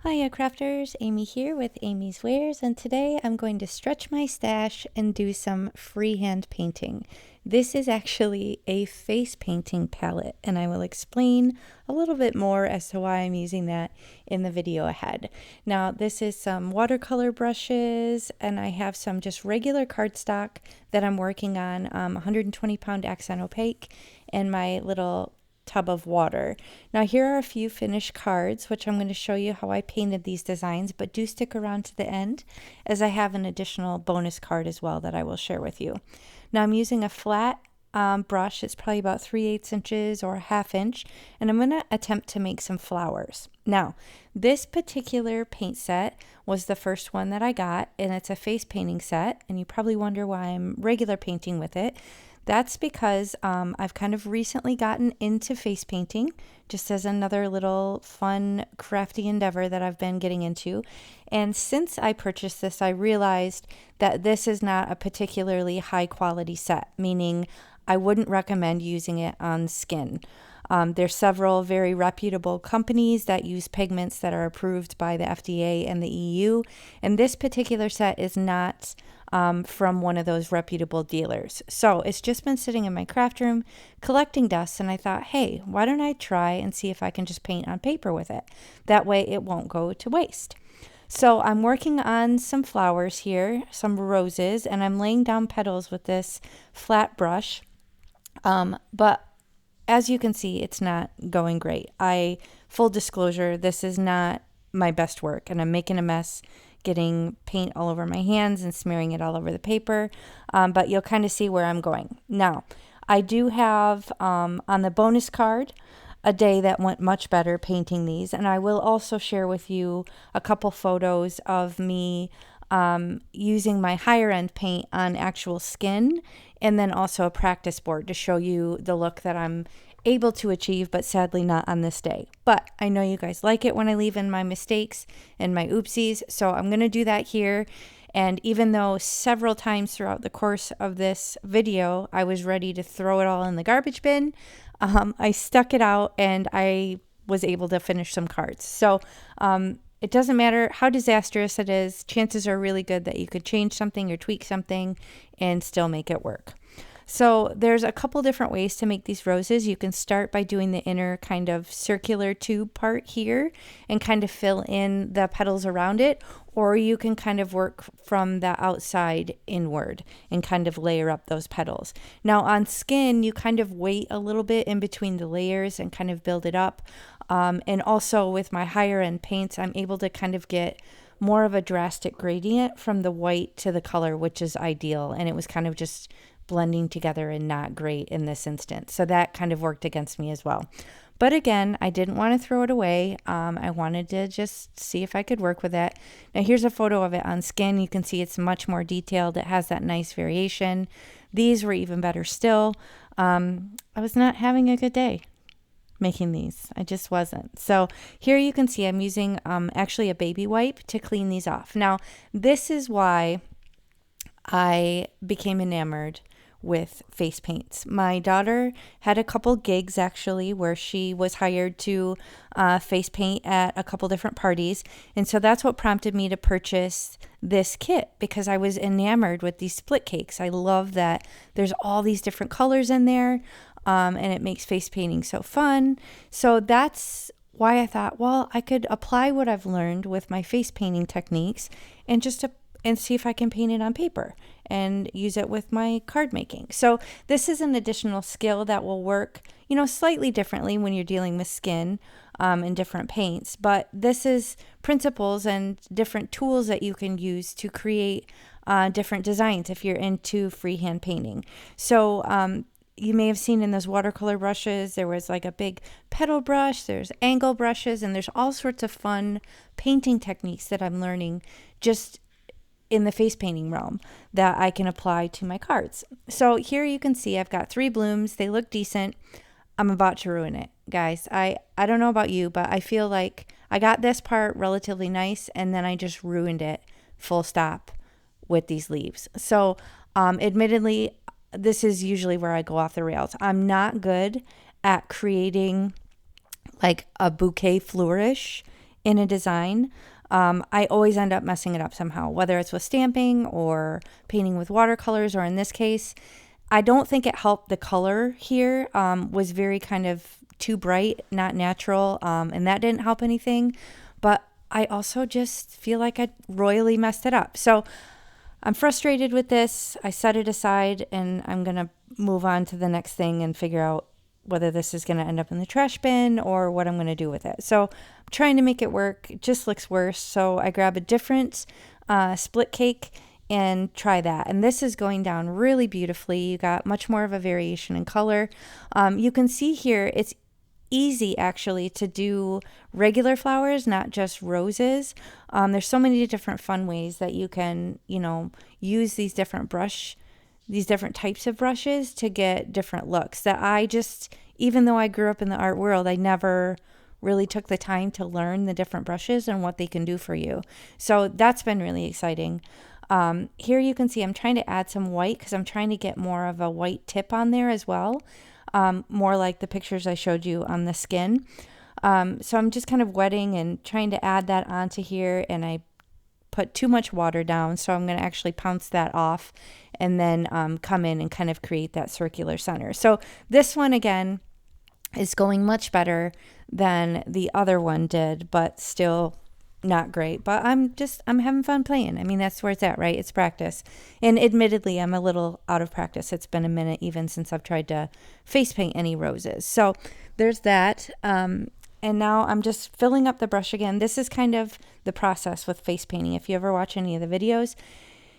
Hiya crafters, Amy here with amyswares, and today I'm going to stretch my stash and do some freehand painting. This is actually a face painting palette, and I will explain a little bit more as to why I'm using that in the video ahead. Now, this is some watercolor brushes, and I have some just regular cardstock that I'm working on, 120-pound accent opaque, and my little tub of water. Now here are a few finished cards, which I'm going to show you how I painted these designs, but do stick around to the end as I have an additional bonus card as well that I will share with you. Now I'm using a flat brush. It's probably about 3/8 inches or a 1/2 inch, and I'm going to attempt to make some flowers. Now this particular paint set was the first one that I got, and it's a face painting set, and you probably wonder why I'm regular painting with it. That's because I've kind of recently gotten into face painting, just as another little fun, crafty endeavor that I've been getting into. And since I purchased this, I realized that this is not a particularly high quality set, meaning I wouldn't recommend using it on skin. There's several very reputable companies that use pigments that are approved by the FDA and the EU, and this particular set is not from one of those reputable dealers. So it's just been sitting in my craft room collecting dust, and I thought, hey, why don't I try and see if I can just paint on paper with it? That way it won't go to waste. So I'm working on some flowers here, some roses, and I'm laying down petals with this flat brush. But as you can see, it's not going great. Full disclosure, this is not my best work, and I'm making a mess, getting paint all over my hands and smearing it all over the paper, but you'll kind of see where I'm going. Now, I do have on the bonus card a day that went much better painting these, and I will also share with you a couple photos of me using my higher end paint on actual skin, and then also a practice board to show you the look that I'm able to achieve, but sadly not on this day. But I know you guys like it when I leave in my mistakes and my oopsies, so I'm going to do that here. And even though several times throughout the course of this video I was ready to throw it all in the garbage bin, I stuck it out and I was able to finish some cards. So it doesn't matter how disastrous it is, chances are really good that you could change something or tweak something and still make it work. So there's a couple different ways to make these roses. You can start by doing the inner kind of circular tube part here and kind of fill in the petals around it, or you can kind of work from the outside inward and kind of layer up those petals. Now on skin, you kind of wait a little bit in between the layers and kind of build it up. And also with my higher end paints, I'm able to kind of get more of a drastic gradient from the white to the color, which is ideal. And it was kind of just blending together and not great in this instance. So that kind of worked against me as well. But again, I didn't want to throw it away. I wanted to just see if I could work with it. Now here's a photo of it on skin. You can see it's much more detailed. It has that nice variation. These were even better still. I was not having a good day making these. I just wasn't. So here you can see I'm using actually a baby wipe to clean these off. Now this is why I became enamored with face paints. My daughter had a couple gigs actually where she was hired to face paint at a couple different parties, and so that's what prompted me to purchase this kit, because I was enamored with these split cakes. I love that there's all these different colors in there, and it makes face painting so fun. So that's why I thought, well, I could apply what I've learned with my face painting techniques and see if I can paint it on paper and use it with my card making. So this is an additional skill that will work, slightly differently when you're dealing with skin and different paints. But this is principles and different tools that you can use to create different designs if you're into freehand painting. So you may have seen in those watercolor brushes, there was like a big petal brush, there's angle brushes, and there's all sorts of fun painting techniques that I'm learning just in the face painting realm that I can apply to my cards. So here you can see I've got 3 blooms. They look decent. I'm about to ruin it, guys. I don't know about you, but I feel like I got this part relatively nice and then I just ruined it full stop with these leaves. So admittedly, this is usually where I go off the rails. I'm not good at creating like a bouquet flourish in a design, I always end up messing it up somehow, whether it's with stamping or painting with watercolors, or in this case, I don't think it helped. The color here was very kind of too bright, not natural, and that didn't help anything. But I also just feel like I royally messed it up. So I'm frustrated with this. I set it aside, and I'm going to move on to the next thing and figure out whether this is going to end up in the trash bin or what I'm going to do with it. So I'm trying to make it work. It just looks worse. So I grab a different split cake and try that. And this is going down really beautifully. You got much more of a variation in color. You can see here, it's easy actually to do regular flowers, not just roses. There's so many different fun ways that you can, use these different types of brushes to get different looks that I just, even though I grew up in the art world, I never really took the time to learn the different brushes and what they can do for you. So that's been really exciting. Here you can see I'm trying to add some white because I'm trying to get more of a white tip on there as well. More like the pictures I showed you on the skin. So I'm just kind of wetting and trying to add that onto here, and I put too much water down, so I'm going to actually pounce that off and then come in and kind of create that circular center. So this one again is going much better than the other one did, but still not great. But I'm having fun playing. I mean, that's where it's at, right? It's practice. And admittedly, I'm a little out of practice. It's been a minute even since I've tried to face paint any roses. So there's that. And now I'm just filling up the brush again. This is kind of the process with face painting. If you ever watch any of the videos,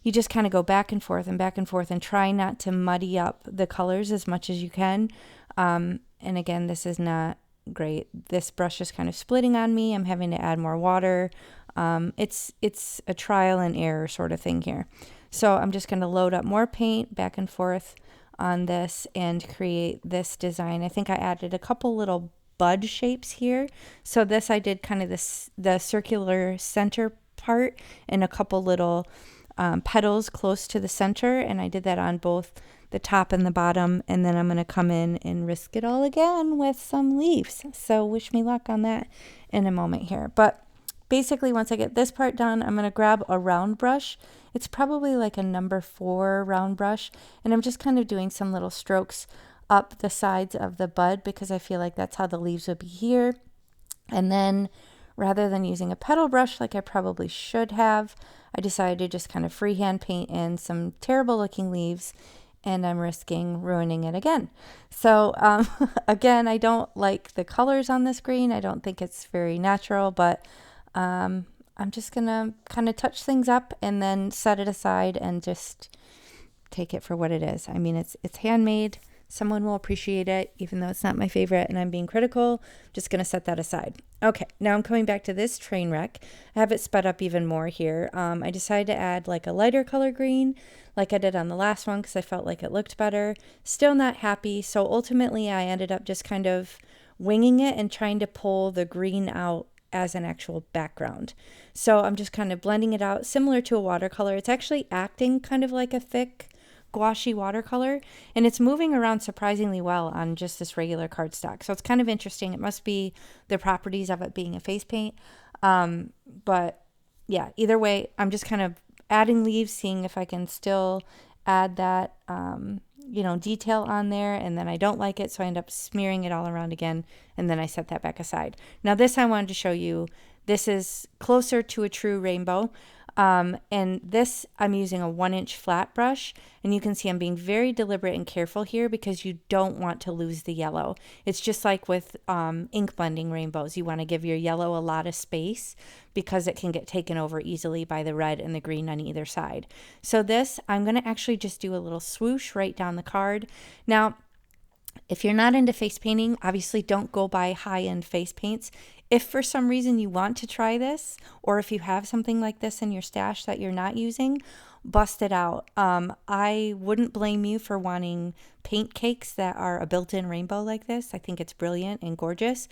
you just kind of go back and forth and try not to muddy up the colors as much as you can. And again, this is not great. This brush is kind of splitting on me. I'm having to add more water. It's a trial and error sort of thing here. So I'm just going to load up more paint back and forth on this and create this design. I think I added a couple little bud shapes here. So this I did kind of the circular center part and a couple little petals close to the center, and I did that on both the top and the bottom, and then I'm going to come in and risk it all again with some leaves. So wish me luck on that in a moment here. But basically, once I get this part done, I'm going to grab a round brush. It's probably like a number 4 round brush, and I'm just kind of doing some little strokes up the sides of the bud because I feel like that's how the leaves would be here. And then rather than using a petal brush like I probably should have, I decided to just kind of freehand paint in some terrible looking leaves, and I'm risking ruining it again. So again, I don't like the colors on this green. I don't think it's very natural, but I'm just gonna kind of touch things up and then set it aside and just take it for what it is. I mean, it's handmade. Someone will appreciate it, even though it's not my favorite and I'm being critical. I'm just going to set that aside. Okay, now I'm coming back to this train wreck. I have it sped up even more here. I decided to add like a lighter color green like I did on the last one because I felt like it looked better. Still not happy, so ultimately I ended up just kind of winging it and trying to pull the green out as an actual background. So I'm just kind of blending it out similar to a watercolor. It's actually acting kind of like a thick gouache watercolor, and it's moving around surprisingly well on just this regular cardstock. So it's kind of interesting. It must be the properties of it being a face paint. But yeah, either way, I'm just kind of adding leaves, seeing if I can still add that, detail on there. And then I don't like it, so I end up smearing it all around again. And then I set that back aside. Now this I wanted to show you. This is closer to a true rainbow. And this, I'm using a 1-inch flat brush, and you can see I'm being very deliberate and careful here because you don't want to lose the yellow. It's just like with ink blending rainbows. You want to give your yellow a lot of space because it can get taken over easily by the red and the green on either side. So this, I'm going to actually just do a little swoosh right down the card. Now, if you're not into face painting, obviously don't go buy high-end face paints. If for some reason you want to try this, or if you have something like this in your stash that you're not using, bust it out. I wouldn't blame you for wanting paint cakes that are a built-in rainbow like this. I think it's brilliant and gorgeous.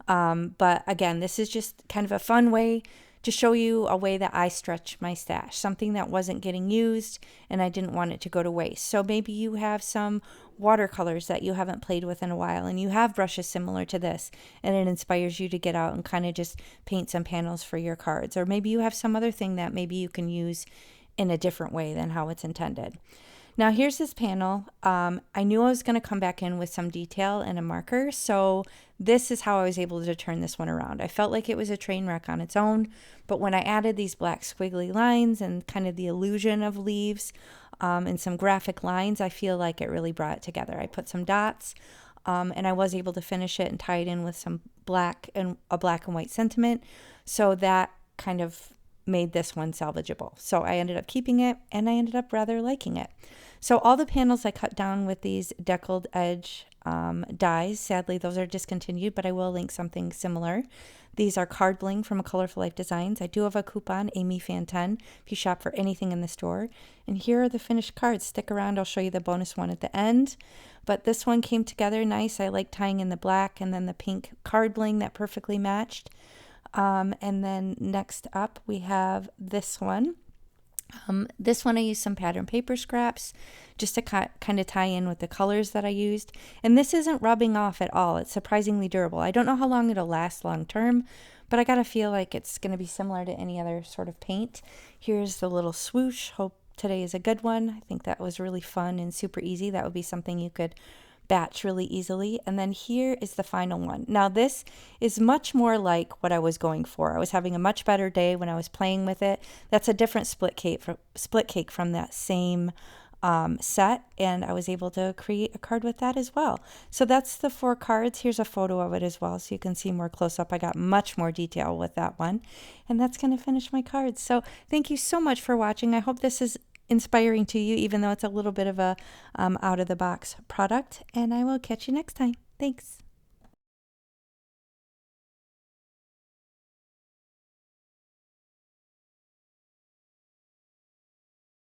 But again, this is just kind of a fun way to show you a way that I stretch my stash, something that wasn't getting used and I didn't want it to go to waste. So maybe you have some watercolors that you haven't played with in a while and you have brushes similar to this and it inspires you to get out and kind of just paint some panels for your cards. Or maybe you have some other thing that maybe you can use in a different way than how it's intended. Now here's this panel. I knew I was going to come back in with some detail and a marker, so this is how I was able to turn this one around. I felt like it was a train wreck on its own, but when I added these black squiggly lines and kind of the illusion of leaves and some graphic lines, I feel like it really brought it together. I put some dots and I was able to finish it and tie it in with some black and white sentiment, so that kind of made this one salvageable. So I ended up keeping it and I ended up rather liking it. So all the panels I cut down with these deckled edge dies. Sadly, those are discontinued, but I will link something similar. These are card bling from A Colorful Life Designs. I do have a coupon, 𝗵𝗲𝗃10, if you shop for anything in the store. And here are the finished cards. Stick around, I'll show you the bonus one at the end. But this one came together nice. I like tying in the black and then the pink card bling that perfectly matched. And then next up we have this one. This one I used some pattern paper scraps just to kind of tie in with the colors that I used. And this isn't rubbing off at all. It's surprisingly durable. I don't know how long it'll last long term, but I gotta feel like it's going to be similar to any other sort of paint. Here's the little swoosh. Hope today is a good one. I think that was really fun and super easy. That would be something you could batch really easily. And then here is the final one. Now this is much more like what I was going for. I was having a much better day when I was playing with it. That's a different split cake from that same set, and I was able to create a card with that as well. So that's the 4 cards. Here's a photo of it as well so you can see more close up. I got much more detail with that one, and that's going to finish my cards. So thank you so much for watching. I hope this is inspiring to you, even though it's a little bit of a out of the box product, and I will catch you next time. Thanks.